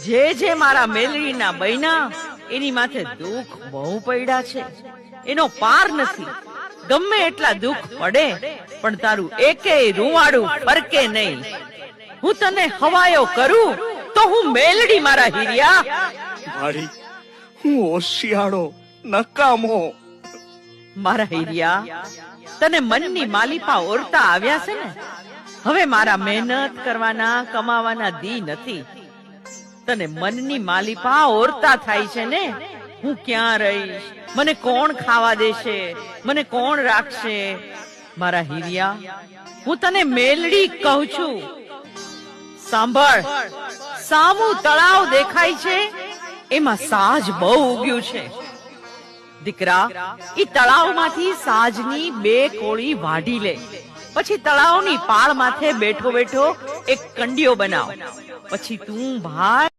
જે મારા મેલડીના બૈના એની માથે દુઃખ બહુ પડ્યા છે, એનો પાર નથી. ગમે એટલા દુઃખ પડે પણ તારું એકેય રૂવાડું ફરકે નહીં. હું તને હવાયો કરું તો હું મેલડી મારા હીરિયા. મારી હું હોશિયાળો નકામો. મારા હીરિયા, તને મનની માલિપા ઓરતા આવ્યા છે ને. હવે મારા મહેનત કરવાના કમાવાના દી નથી. તને મનની માલિપા ઓરતા થાય છે ને. હું ક્યાં રહીશ, મને કોણ ખાવા દેશે, મને કોણ રાખશે? મારા હીરિયા, હું તને મેલડી કહું છું. સાંભળ, સામું તળાવ દેખાય છે, એમાં સાજ બહુ ઉગ્યું છે. દીકરા, ઈ તળાવમાંથી સાજની 2 કોળી વાઢી લે. પછી તળાવની પાળ માથે બેઠો બેઠો એક કંડિયો બનાવ. પછી તું ભાઈ